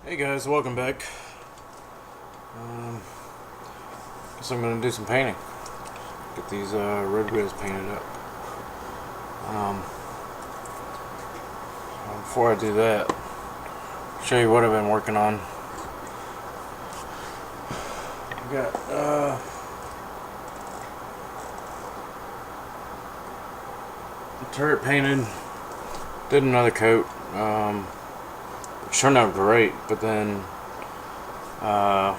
Hey guys, welcome back. Guess I'm gonna do some painting. Get these red wheels painted up. Before I do that, I'll show you what I've been working on. I got the turret painted. Did another coat. Which turned out great, but then I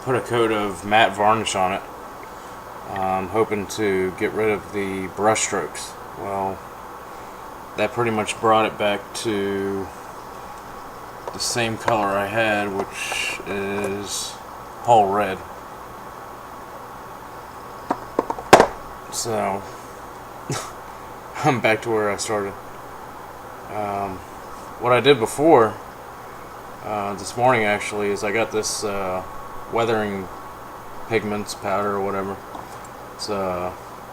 put a coat of matte varnish on it, hoping to get rid of the brush strokes. Well, that pretty much brought it back to the same color I had, which is whole red. So I'm back to where I started. What I did before this morning actually is I got this weathering pigments powder or whatever. It's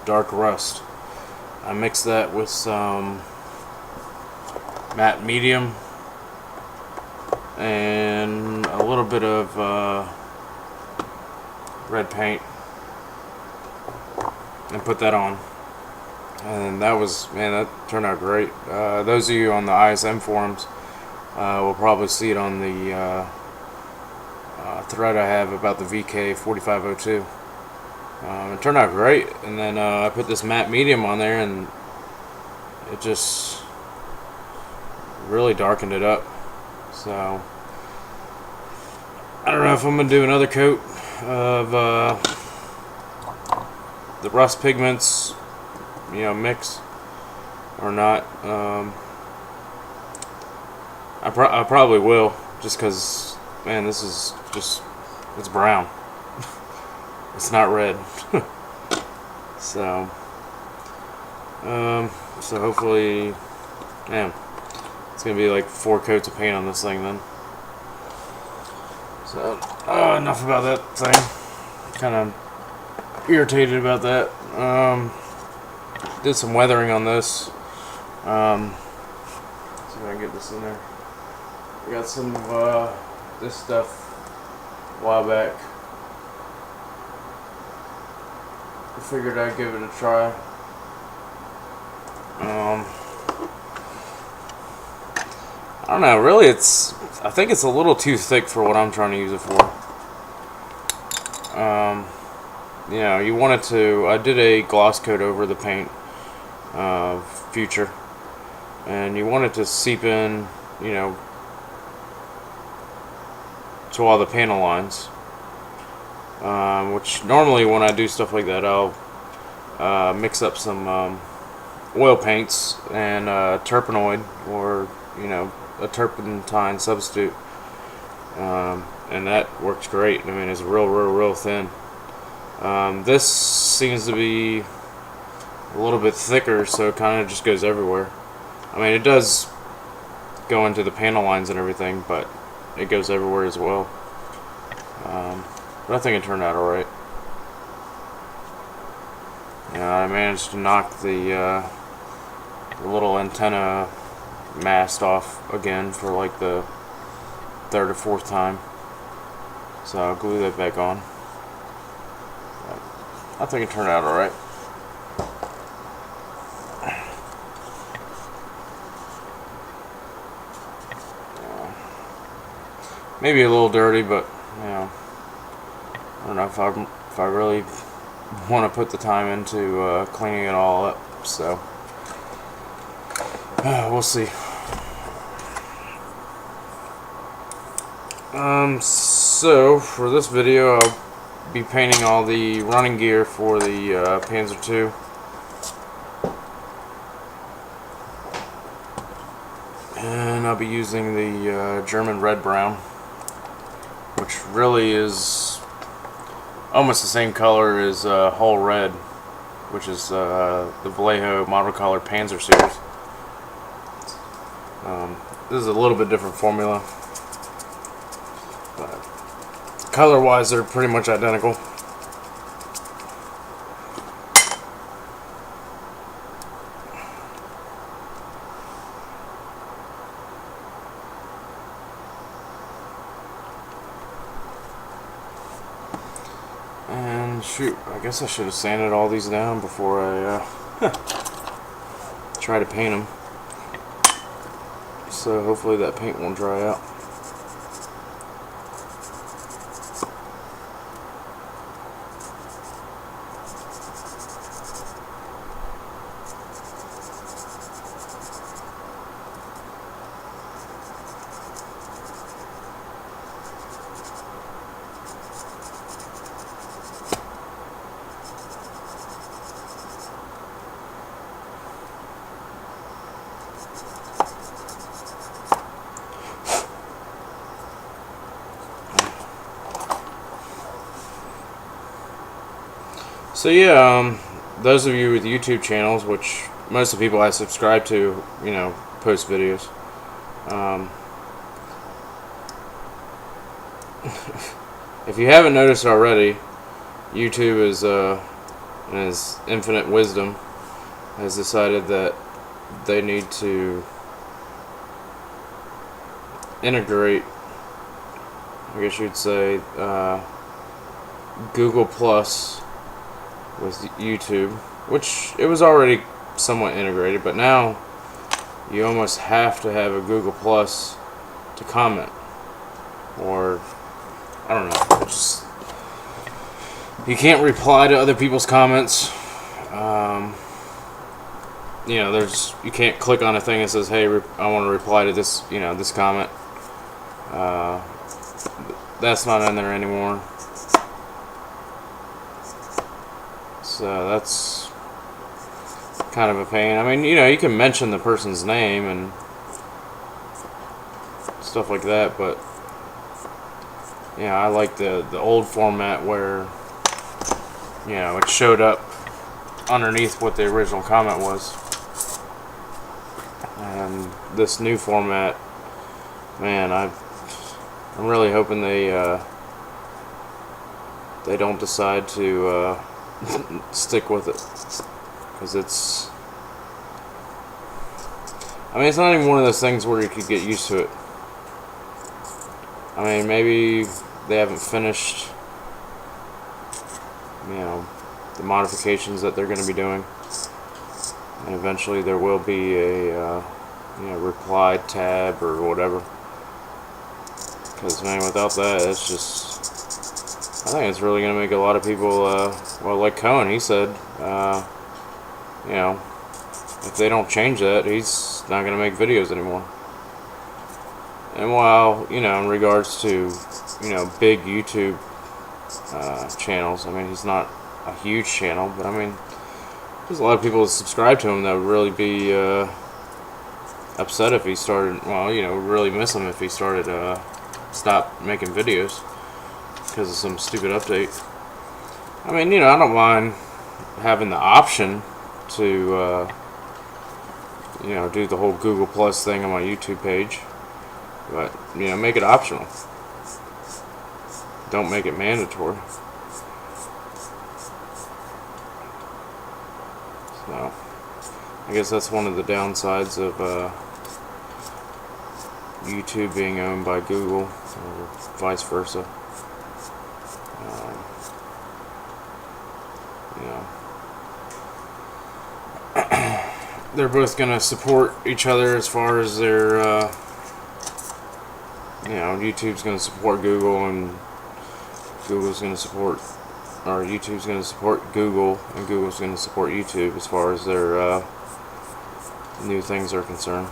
dark rust. I mixed that with some matte medium and a little bit of red paint and put that on. And that was, man, that turned out great. Those of you on the ISM forums will probably see it on the thread I have about the VK 4502. It turned out great, and then I put this matte medium on there, and it just really darkened it up. So I don't know if I'm gonna do another coat of the rust pigments, mix or not. I probably will, just because, man, this is just, it's brown. It's not red. So hopefully, man, it's gonna be like 4 coats of paint on this thing then. So enough about that thing. Kind of irritated about that. Did some weathering on this. See if I can get this in there. We got some of this stuff a while back. I figured I'd give it a try. I don't know, really I think it's a little too thick for what I'm trying to use it for. You wanted to, I did a gloss coat over the paint, Future, and you want it to seep in, to all the panel lines, which normally when I do stuff like that, I'll mix up some oil paints and terpenoid, or a turpentine substitute, and that works great. I mean, it's real thin. This seems to be a little bit thicker, so it kind of just goes everywhere. I mean, it does go into the panel lines and everything, but it goes everywhere as well. But I think it turned out alright. I managed to knock the little antenna mast off again for like the 3rd or 4th time. So I'll glue that back on. I think it turned out alright. Maybe a little dirty, but I don't know if I really want to put the time into cleaning it all up. So we'll see. So for this video, I'll be painting all the running gear for the Panzer II. And I'll be using the German red brown, which really is almost the same color as whole red, which is the Vallejo model color Panzer series. This is a little bit different formula, but color wise they're pretty much identical. shoot, I guess I should have sanded all these down before I try to paint them. So hopefully that paint won't dry out. So yeah, those of you with YouTube channels, which most of the people I subscribe to, you know, post videos. If you haven't noticed already, YouTube is, in his infinite wisdom, has decided that they need to integrate, I guess you'd say, Google Plus with YouTube, which it was already somewhat integrated, but now you almost have to have a Google Plus to comment, or I don't know, just you can't reply to other people's comments. You know, you can't click on a thing that says, "Hey, I want to reply to this," you know, this comment. That's not in there anymore. So that's kind of a pain. I mean, you know, you can mention the person's name and stuff like that, but yeah, I like the old format where, you know, it showed up underneath what the original comment was. And this new format, man, I'm really hoping they don't decide to stick with it, because it's, I mean, it's not even one of those things where you could get used to it. I mean, maybe they haven't finished, you know, the modifications that they're going to be doing, and eventually there will be a you know, reply tab or whatever, because man, without that, it's just, I think it's really going to make a lot of people, well, like Cohen, he said, you know, if they don't change that, he's not going to make videos anymore. And while, you know, in regards to, you know, big YouTube channels, I mean, he's not a huge channel, but I mean, there's a lot of people that subscribe to him that would really be upset if he started, well, you know, really miss him if he started, stop making videos because of some stupid update. I mean, you know, I don't mind having the option to, you know, do the whole Google Plus thing on my YouTube page, but, you know, make it optional. Don't make it mandatory. So, I guess that's one of the downsides of YouTube being owned by Google, or vice versa. You know, they're both going to support each other as far as their, you know, YouTube's going to support Google, and Google's going to support, or YouTube's going to support Google, and Google's going to support YouTube as far as their new things are concerned.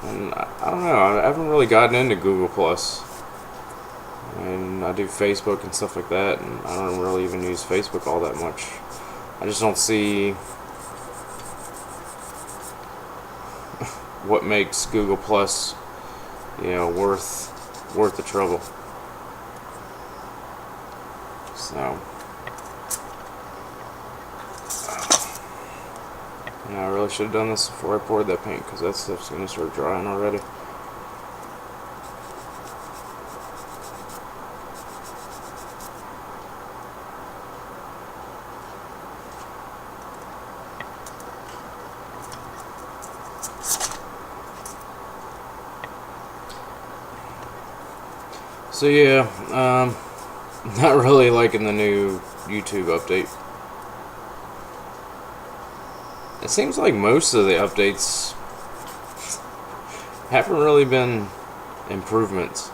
And I don't know, I haven't really gotten into Google Plus. I mean, I do Facebook and stuff like that, and I don't really even use Facebook all that much. I just don't see what makes Google Plus, you know, worth the trouble. So, yeah, I really should have done this before I poured that paint, because that stuff's going to start drying already. So yeah, not really liking the new YouTube update. It seems like most of the updates haven't really been improvements.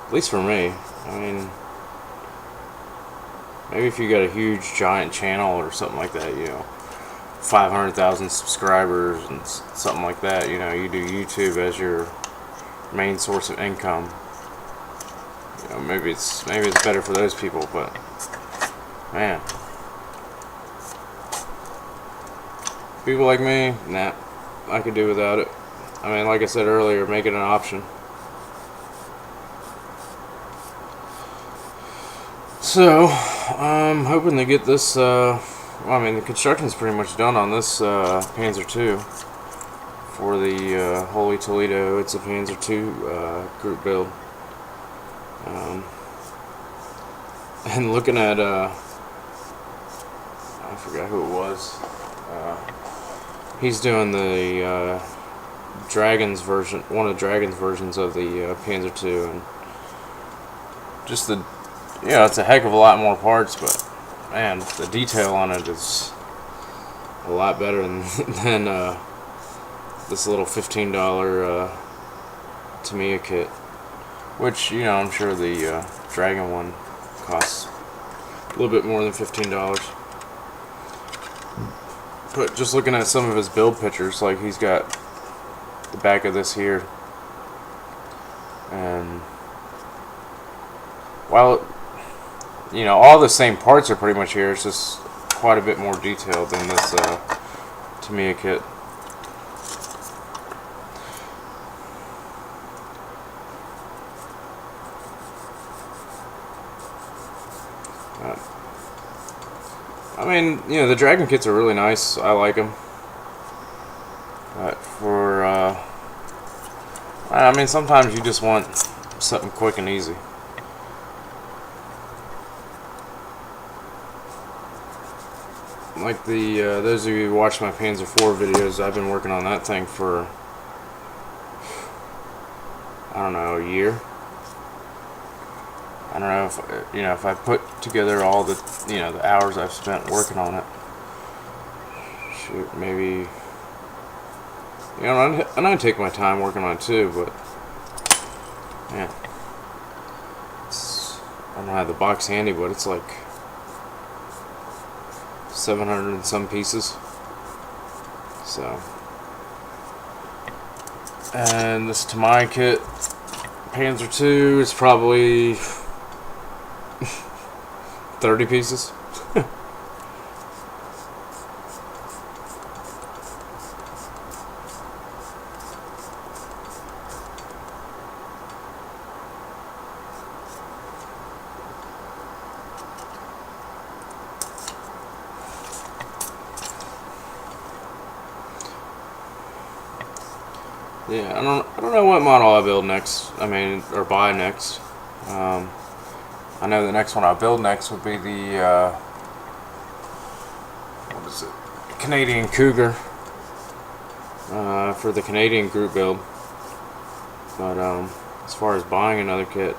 At least for me. I mean, maybe if you got a huge giant channel or something like that, 500,000 subscribers and something like that, you do YouTube as your main source of income. Maybe it's better for those people, but man, people like me, nah, I could do without it. I mean, like I said earlier, make it an option. So, I'm hoping to get this, I mean, the construction's pretty much done on this Panzer II for the Holy Toledo. It's a Panzer II group build. And looking at, I forgot who it was. He's doing the Dragon's version, one of the Dragon's versions of the Panzer II, and just the, it's a heck of a lot more parts, but man, the detail on it is a lot better than this little $15 Tamiya kit, which I'm sure the Dragon one costs a little bit more than $15. But just looking at some of his build pictures, like he's got the back of this here, and while all the same parts are pretty much here, it's just quite a bit more detailed than this Tamiya kit. I mean, the Dragon kits are really nice. I like them. But for, I mean, sometimes you just want something quick and easy. Like those of you who watch my Panzer IV videos, I've been working on that thing for, I don't know, a year. I don't know if if I put together all the the hours I've spent working on it. Shoot, maybe and I take my time working on it too, but yeah, I don't have the box handy, but it's like 700 and some pieces. So, and this Tamiya kit, Panzer II, is probably 30 pieces. Yeah, I don't know what model I build next. I mean, or buy next. I know the next one I'll build next would be the what is it? Canadian Cougar for the Canadian group build. But as far as buying another kit,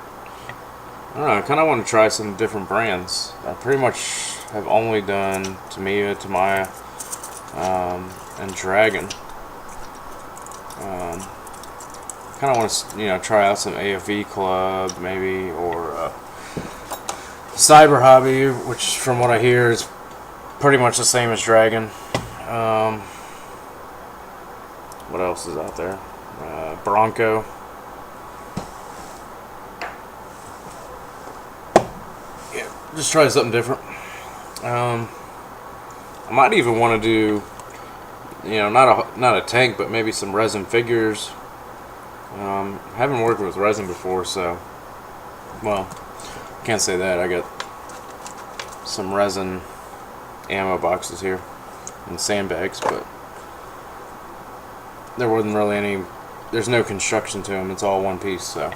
I don't know. I kind of want to try some different brands. I pretty much have only done Tamiya, and Dragon. Kind of want to, try out some AFV Club, maybe, or Cyber Hobby, which, from what I hear, is pretty much the same as Dragon. What else is out there? Bronco. Yeah, just try something different. I might even want to do, not a tank, but maybe some resin figures. I haven't worked with resin before, so, well, can't say that. I got some resin ammo boxes here and sandbags, but there wasn't really any, there's no construction to them. It's all one piece, so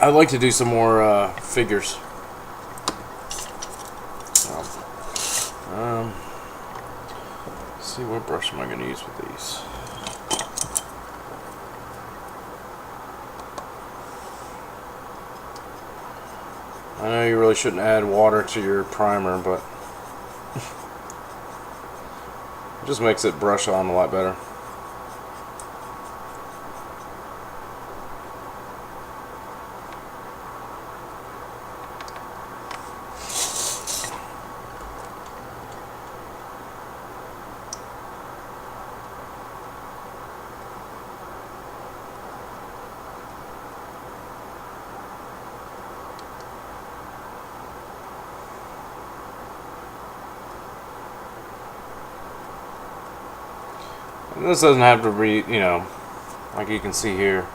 I'd like to do some more figures. So, let's see, what brush am I going to use with these? I know you really shouldn't add water to your primer, but it just makes it brush on a lot better. And this doesn't have to be, you know, like you can see here,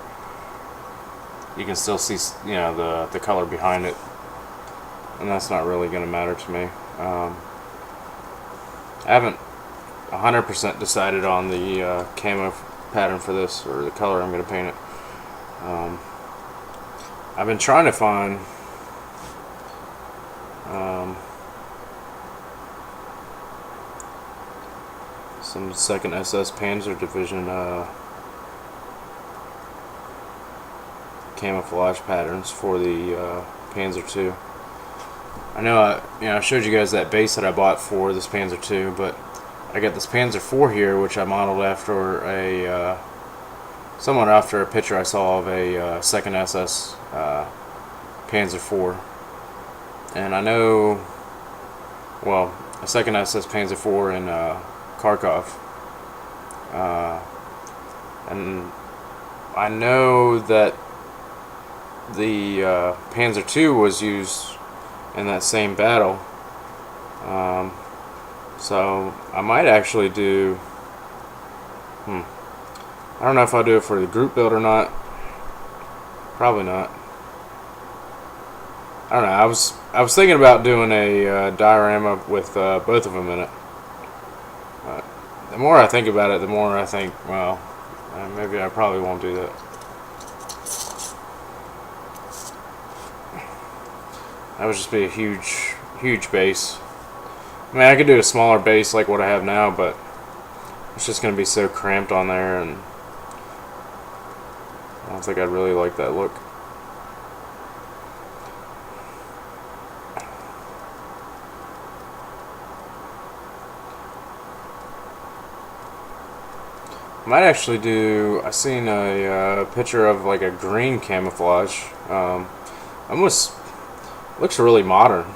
you can still see, you know, the color behind it, and that's not really going to matter to me. I haven't 100% decided on the camo pattern for this, or the color I'm going to paint it. I've been trying to find some 2nd SS Panzer Division camouflage patterns for the Panzer II. I know I showed you guys that base that I bought for this Panzer II, but I got this Panzer IV here, which I modeled after a somewhat after a picture I saw of a 2nd SS Panzer IV, and I know, well, a 2nd SS Panzer IV in Kharkov, and I know that the Panzer II was used in that same battle, so I might actually do, I don't know if I'll do it for the group build or not. Probably not. I don't know. I was thinking about doing a diorama with both of them in it. But the more I think about it, the more I think, well, maybe I probably won't do that. That would just be a huge base. I mean, I could do a smaller base like what I have now, but it's just going to be so cramped on there, and I don't think I'd really like that look. Might actually do, I seen a picture of like a green camouflage. Almost looks really modern.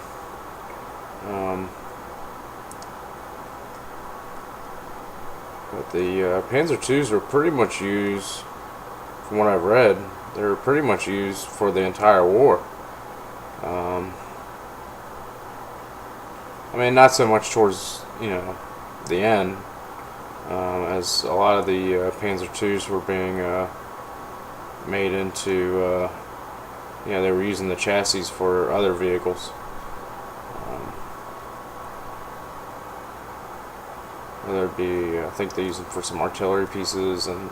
But the Panzer IIs were pretty much used, from what I've read, they were pretty much used for the entire war. I mean, not so much towards, you know, the end, as a lot of the Panzer IIs were being made into, you know, they were using the chassis for other vehicles. Whether it be, I think they use them for some artillery pieces, and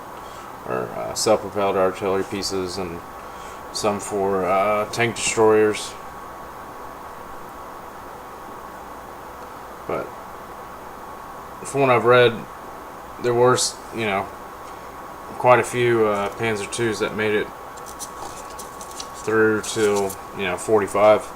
or self-propelled artillery pieces, and some for tank destroyers. But from what I've read, there were, you know, quite a few Panzer IIs that made it through till, you know, 45.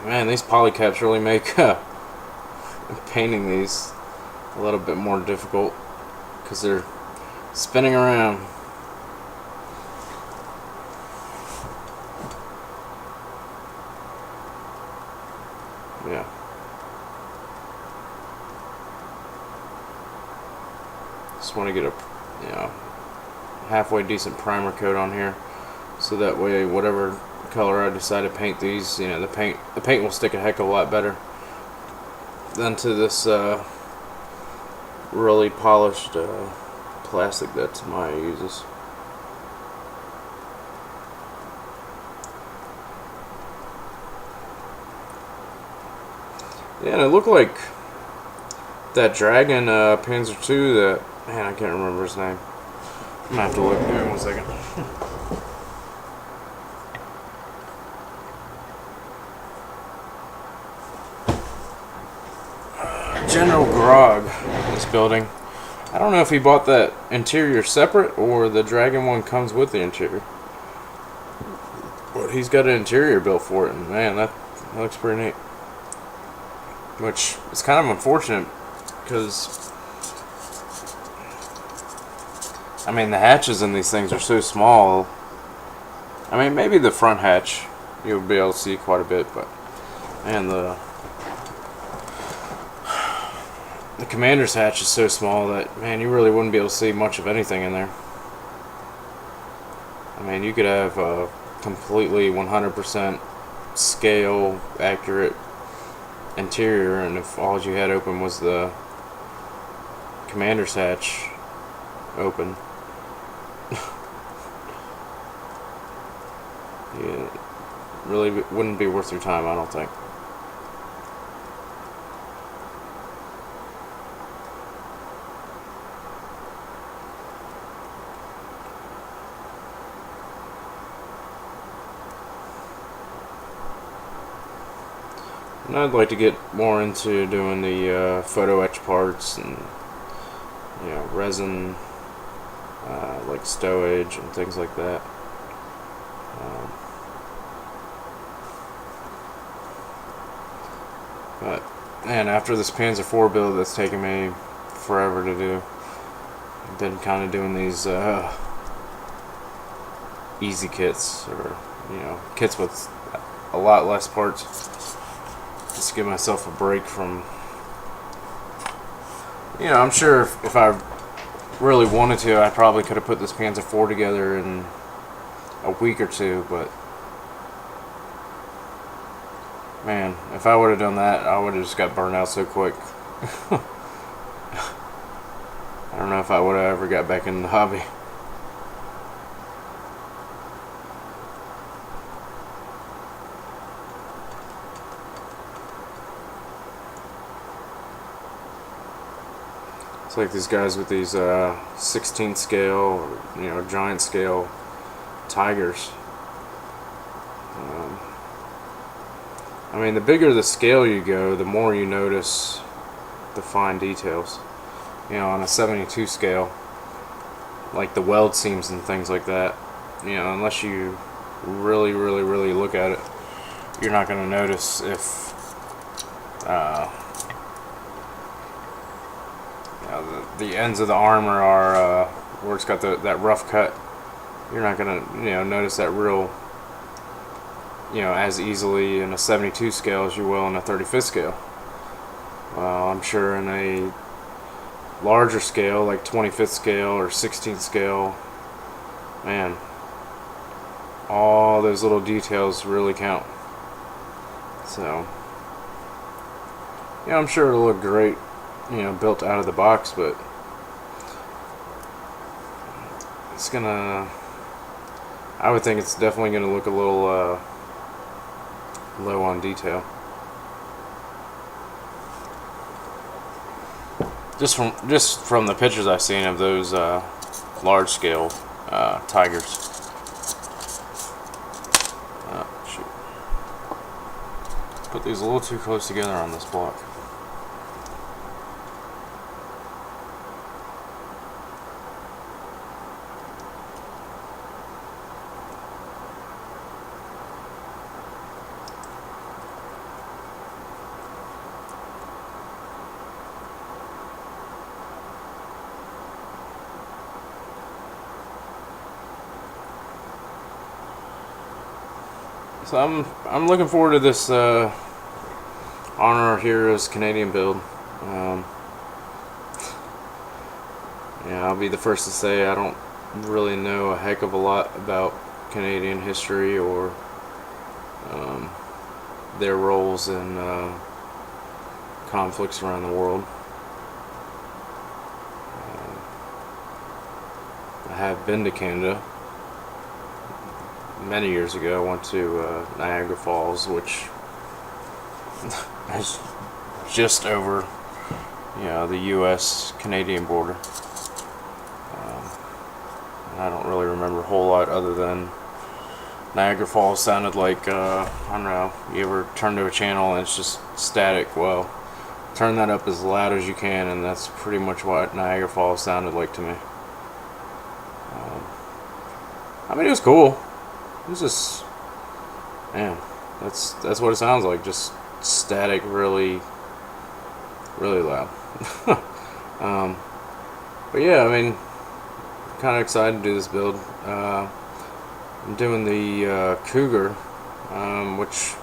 Man, these polycaps really make painting these a little bit more difficult because they're spinning around. Yeah. Just want to get a, you know, halfway decent primer coat on here, so that way whatever color I decide to paint these, you know, the paint will stick a heck of a lot better than to this really polished plastic that Maya uses. Yeah, and it looked like that Dragon Panzer II, that, man, I can't remember his name. I'm gonna have to look. Give me 1 second. General Grog, this building. I don't know if he bought that interior separate or the Dragon one comes with the interior. But he's got an interior built for it, and man, that looks pretty neat. Which is kind of unfortunate because, I mean, the hatches in these things are so small. I mean, maybe the front hatch you'll be able to see quite a bit, but man, the commander's hatch is so small that, man, you really wouldn't be able to see much of anything in there. I mean, you could have a completely 100% scale accurate interior, and if all you had open was the commander's hatch open, yeah, really wouldn't be worth your time, I don't think. And I'd like to get more into doing the photo etch parts and, you know, resin, like stowage and things like that. But man, after this Panzer IV build that's taken me forever to do, I've been kind of doing these easy kits, or, you know, kits with a lot less parts. Just give myself a break from, you know, I'm sure if I really wanted to, I probably could have put this Panzer IV together in a week or two, but man, if I would have done that, I would have just got burned out so quick. I don't know if I would have ever got back in the hobby. It's like these guys with these 16 scale, or, you know, giant scale Tigers. I mean, the bigger the scale you go, the more you notice the fine details. You know, on a 72 scale, like the weld seams and things like that, you know, unless you really look at it, you're not going to notice if the ends of the armor are where it's got that rough cut. You're not gonna, you know, notice that real, you know, as easily in a 72 scale as you will in a 35th scale. Well, I'm sure in a larger scale, like 25th scale or 16th scale, man, all those little details really count. So, yeah, I'm sure it'll look great, you know, built out of the box, but it's gonna, I would think it's definitely gonna look a little low on detail. Just from the pictures I've seen of those large scale Tigers. Shoot. Put these a little too close together on this block. So I'm looking forward to this Honor Our Heroes Canadian build. Yeah, I'll be the first to say I don't really know a heck of a lot about Canadian history or their roles in conflicts around the world. I have been to Canada many years ago. I went to Niagara Falls, which is just over, you know, the U.S.-Canadian border. And I don't really remember a whole lot other than Niagara Falls sounded like, I don't know, you ever turn to a channel and it's just static? Well, turn that up as loud as you can, and that's pretty much what Niagara Falls sounded like to me. I mean, it was cool. It was just, man, that's what it sounds like. Just static, really, really loud. But yeah, I mean, kind of excited to do this build. I'm doing the Cougar, which,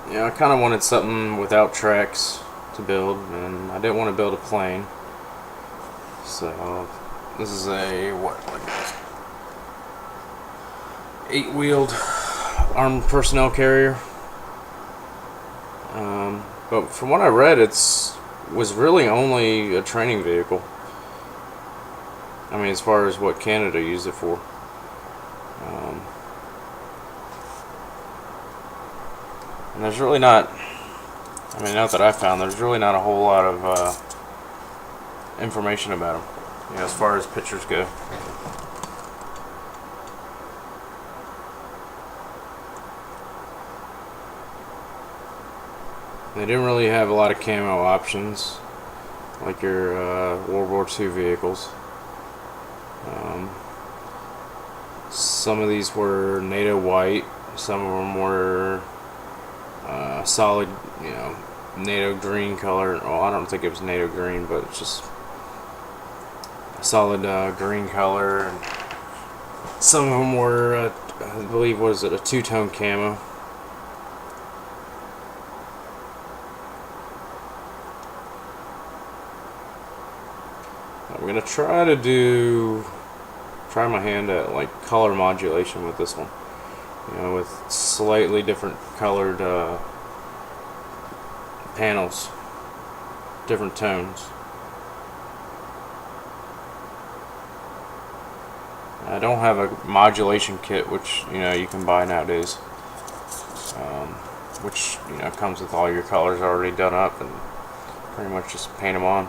yeah, I kind of wanted something without tracks to build, and I didn't want to build a plane. So this is a like 8-wheeled armed personnel carrier. But from what I read, was really only a training vehicle. I mean, as far as what Canada used it for. And there's really not, I mean, not that I found, there's really not a whole lot of information about them, you know, as far as pictures go. They didn't really have a lot of camo options like your World War II vehicles. Some of these were NATO white, some of them were solid, you know, NATO green color. Well, I don't think it was NATO green, but it's just a solid green color. And some of them were, I believe, what is it, a two-tone camo. I'm gonna try my hand at like color modulation with this one, you know, with slightly different colored panels, different tones. I don't have a modulation kit, which, you know, you can buy nowadays, which, you know, comes with all your colors already done up and pretty much just paint them on.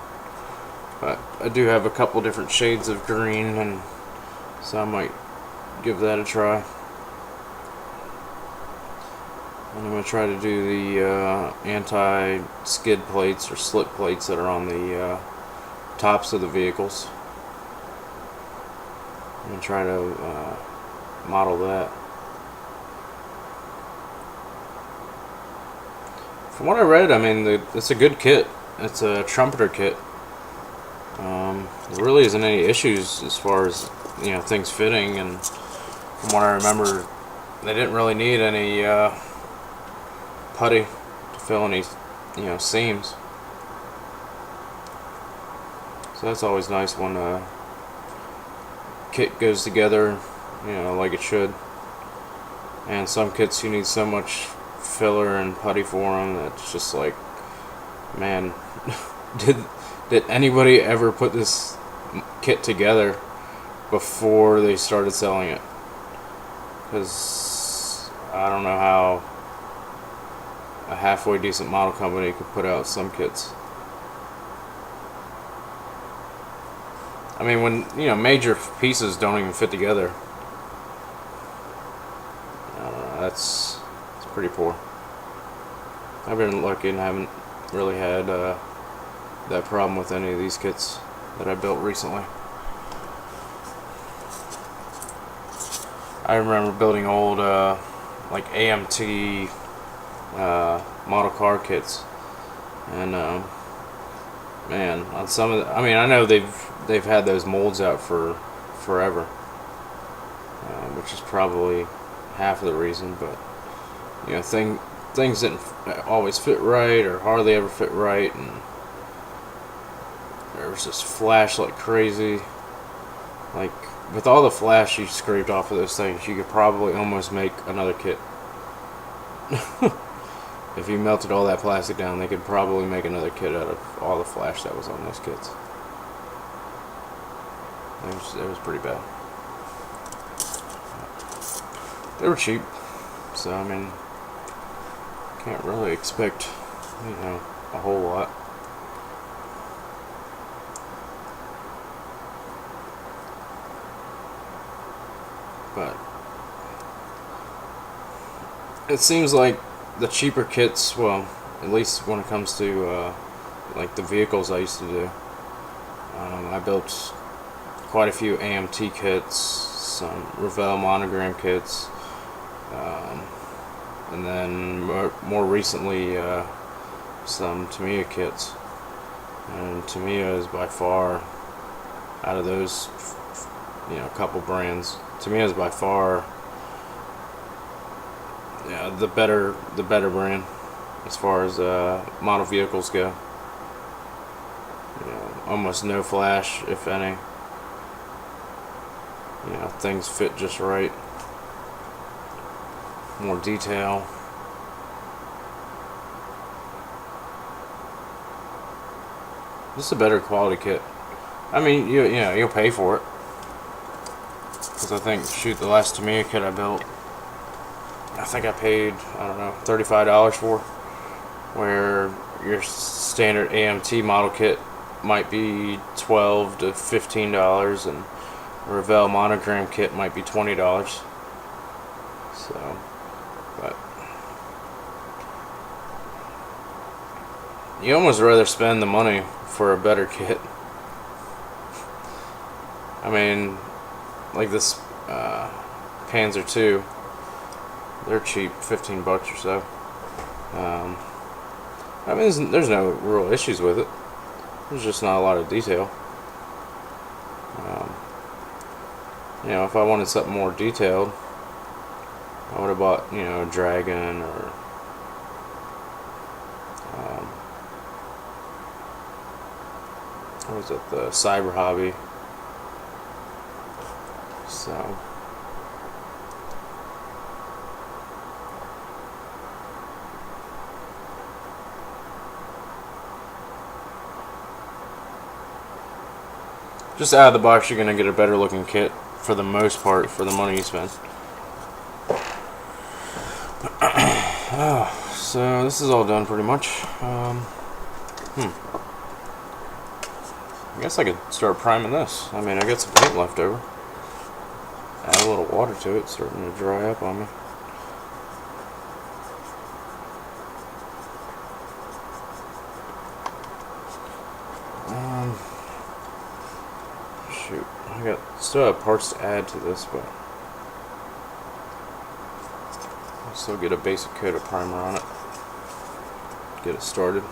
But I do have a couple different shades of green, and so I might give that a try. And I'm going to try to do the anti-skid plates or slip plates that are on the tops of the vehicles. I'm going to try to model that. From what I read, I mean, it's a good kit. It's a trumpeter kit. There really isn't any issues as far as, you know, things fitting, and from what I remember, they didn't really need any putty to fill any, you know, seams. So that's always nice when a kit goes together, you know, like it should. And some kits you need so much filler and putty for them that it's just like, man, did anybody ever put this kit together before they started selling it? Because I don't know how a halfway decent model company could put out some kits. I mean, when, you know, major pieces don't even fit together, I don't know, it's pretty poor. I've been lucky and haven't really had that problem with any of these kits that I built recently. I remember building old like AMT model car kits, and man, on some of the, I mean, I know they've had those molds out for forever, which is probably half of the reason. But, you know, things didn't always fit right, or hardly ever fit right, and there was just flash like crazy. Like, with all the flash you scraped off of those things, you could probably almost make another kit. If you melted all that plastic down, they could probably make another kit out of all the flash that was on those kits. It was pretty bad. They were cheap, so I mean, can't really expect, you know, a whole lot. But it seems like the cheaper kits, well, at least when it comes to like the vehicles I used to do, I built quite a few AMT kits, some Revell monogram kits, and then more recently some Tamiya kits. And Tamiya is by far, out of those, you know, couple brands, Tamiya is by far, yeah, the better brand as far as model vehicles go. You know, almost no flash, if any. You know, things fit just right. More detail. This is a better quality kit. I mean, you know, you'll pay for it. Because I think, shoot, the last Tamiya kit I built, I think I paid, I don't know, $35 for. Where your standard AMT model kit might be $12 to $15, and a Revell monogram kit might be $20. So, but you almost rather spend the money for a better kit. I mean, like this Panzer II, they're cheap, $15 or so. I mean, there's no real issues with it. There's just not a lot of detail. You know, if I wanted something more detailed, I would have bought, you know, a Dragon or what was it, the Cyber Hobby. So just out of the box, you're gonna get a better looking kit for the most part for the money you spend. So this is all done pretty much. I guess I could start priming this. I mean, I got some paint left over. Add a little water to it, starting to dry up on me. Shoot, I still have parts to add to this, but I'll still get a basic coat of primer on it. Get it started.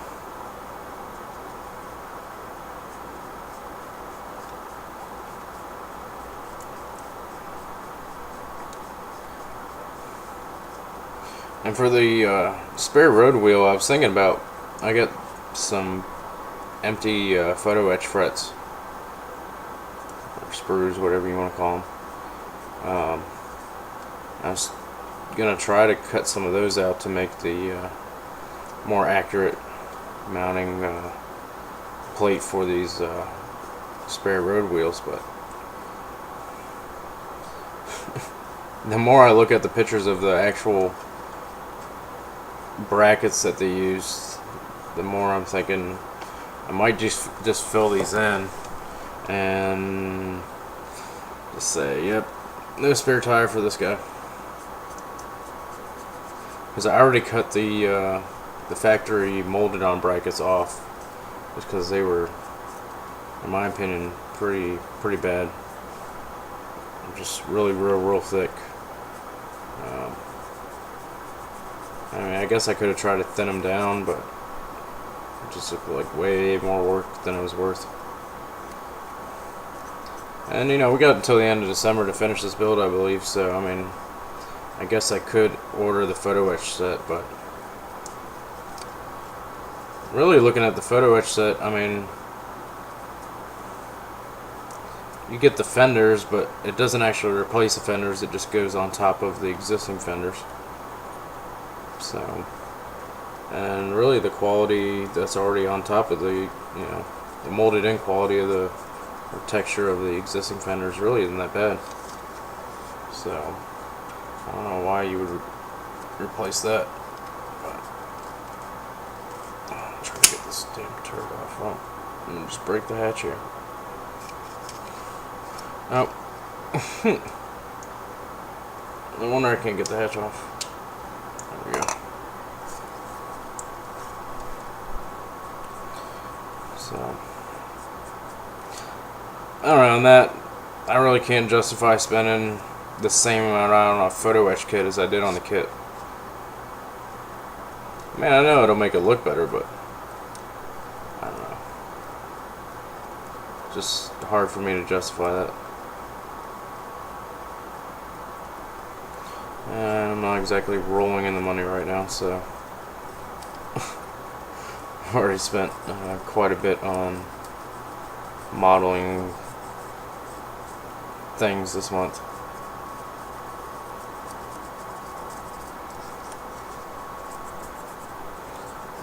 And for the spare road wheel, I was thinking about, I got some empty photo etch frets, or sprues, whatever you want to call them. I was going to try to cut some of those out to make the more accurate mounting plate for these spare road wheels, but the more I look at the pictures of the actual brackets that they use, the more I'm thinking I might just fill these in and just say, yep, no spare tire for this guy, because I already cut the factory molded on brackets off just because they were, in my opinion, pretty bad. Just really real thick. I mean, I guess I could have tried to thin them down, but it just looked like way more work than it was worth. And you know, we got until the end of December to finish this build, I believe, so I mean, I guess I could order the photo etch set, but really looking at the photo etch set, I mean, you get the fenders, but it doesn't actually replace the fenders, it just goes on top of the existing fenders. So, and really the quality that's already on top of the, you know, the molded in quality of the, or texture of the existing fenders really isn't that bad. So, I don't know why you would replace that, but I'm trying to get this damn turd off. Oh, I'm gonna just break the hatch here. Oh. No wonder I can't get the hatch off. There we go. So I don't know. On that, I really can't justify spending the same amount on a photo etch kit as I did on the kit. Man, I know it'll make it look better, but I don't know. Just hard for me to justify that. And I'm not exactly rolling in the money right now, so I've already spent quite a bit on modeling things this month.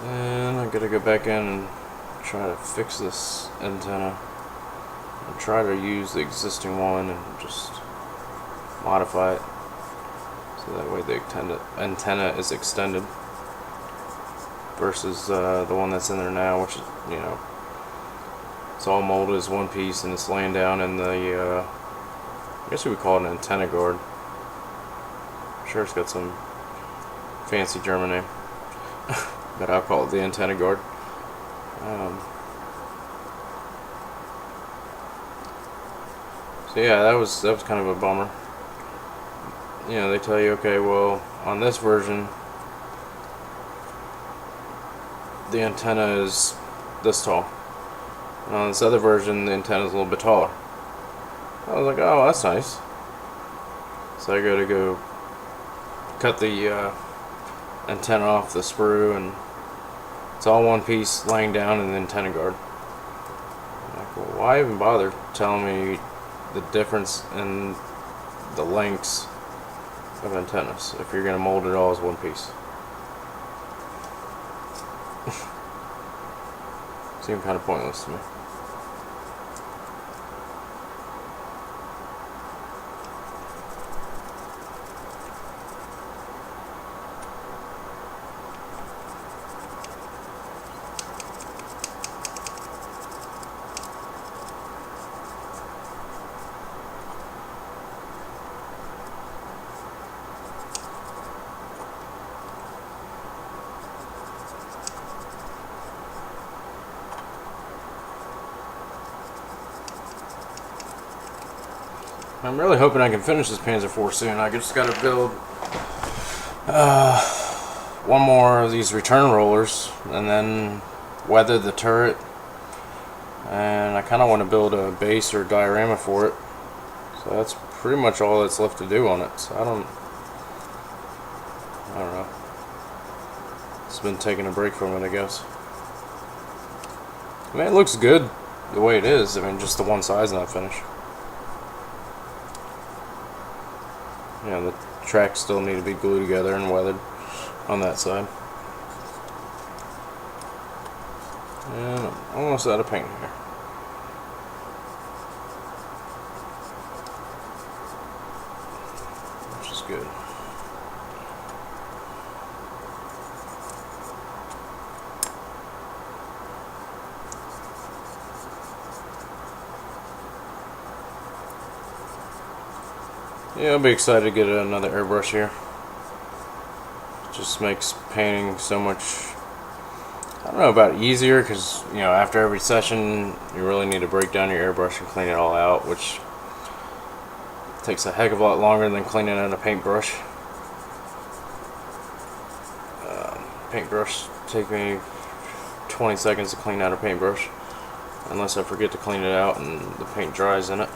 And I gotta go back in and try to fix this antenna and try to use the existing one and just modify it so that way the antenna is extended versus the one that's in there now, which is, you know, it's all molded as one piece and it's laying down in the I guess we would call it an antenna guard. I'm sure it's got some fancy German name, but I'll call it the antenna guard. So yeah, that was kind of a bummer. You know, they tell you, okay, well, on this version, the antenna is this tall, and on this other version, the antenna is a little bit taller. I was like, oh, that's nice. So I go cut the antenna off the sprue, and it's all one piece laying down in the antenna guard. I'm like, well, why even bother telling me the difference in the lengths of antennas if you're going to mold it all as one piece? Seemed kind of pointless to me. I'm really hoping I can finish this Panzer IV soon. I just got to build one more of these return rollers and then weather the turret. And I kind of want to build a base or diorama for it. So that's pretty much all that's left to do on it. So I don't know. It's been taking a break from it, I guess. I mean, it looks good the way it is. I mean, just the one side's not finished. You know, the tracks still need to be glued together and weathered on that side. And I'm almost out of paint here. Which is good. Yeah, I'll be excited to get another airbrush here. It just makes painting so much, I don't know about easier, because, you know, after every session you really need to break down your airbrush and clean it all out, which takes a heck of a lot longer than cleaning out a paintbrush. Paintbrush take me 20 seconds to clean out a paintbrush, unless I forget to clean it out and the paint dries in it.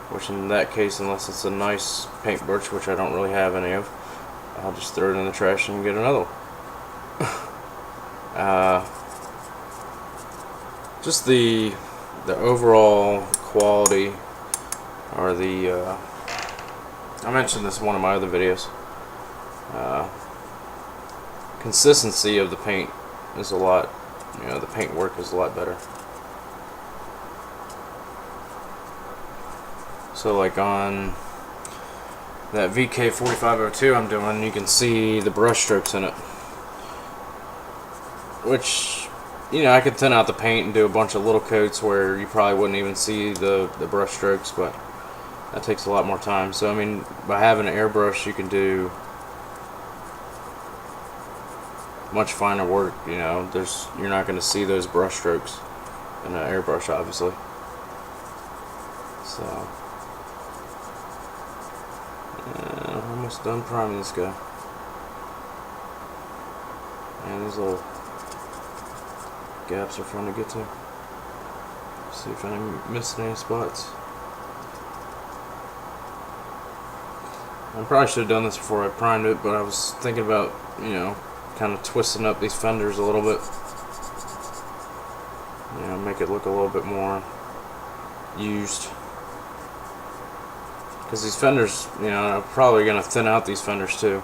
Which in that case, unless it's a nice paintbrush, which I don't really have any of, I'll just throw it in the trash and get another one. Just the overall quality, or the I mentioned this in one of my other videos. Consistency of the paint is a lot, you know, the paint work is a lot better. So like on that VK4502 I'm doing, you can see the brush strokes in it. Which, you know, I could thin out the paint and do a bunch of little coats where you probably wouldn't even see the brush strokes, but that takes a lot more time. So I mean, by having an airbrush you can do much finer work, you know. You're not going to see those brush strokes. and an airbrush, obviously. So, almost done priming this guy. And these little gaps are fun to get to. See if I missed any spots. I probably should have done this before I primed it, but I was thinking about, you know, kind of twisting up these fenders a little bit. You know, make it look a little bit more used. Because these fenders, you know, I'm probably going to thin out these fenders too.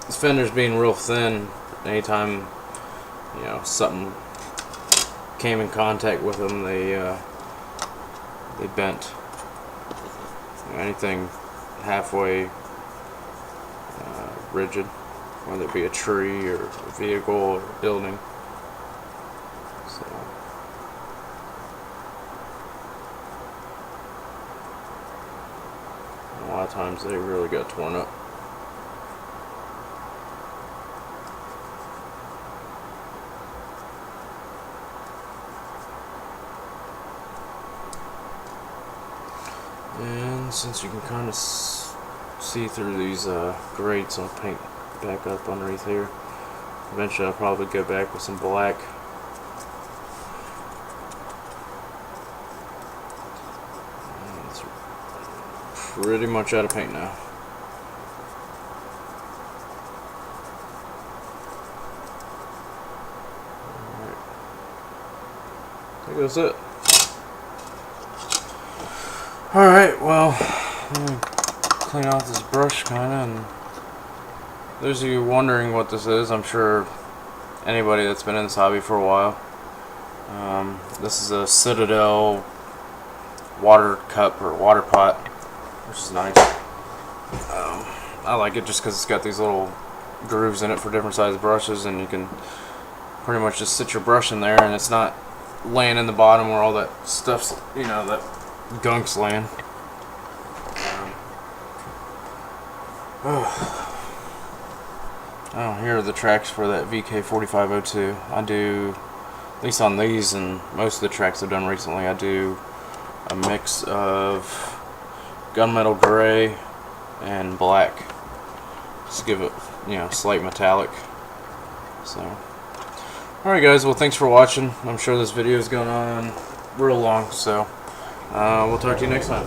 These fenders being real thin, anytime, you know, something came in contact with them, they bent. You know, anything halfway rigid, whether it be a tree or a vehicle or a building. So, a lot of times they really got torn up. And since you can kind of see through these grates, I'll paint back up underneath here. Eventually I'll probably go back with some black. And it's pretty much out of paint now. Alright. I think that's it. Alright, well, let me clean off this brush kinda, and those of you wondering what this is, I'm sure anybody that's been in this hobby for a while, this is a Citadel water cup or water pot, which is nice. I like it just because it's got these little grooves in it for different size brushes, and you can pretty much just sit your brush in there and it's not laying in the bottom where all that stuff's, you know, that gunk's laying. Oh, here are the tracks for that VK4502. I do, at least on these and most of the tracks I've done recently, I do a mix of gunmetal gray and black. Just give it, you know, slight metallic. So, alright guys, well thanks for watching. I'm sure this video is going on real long, so we'll talk to you next time.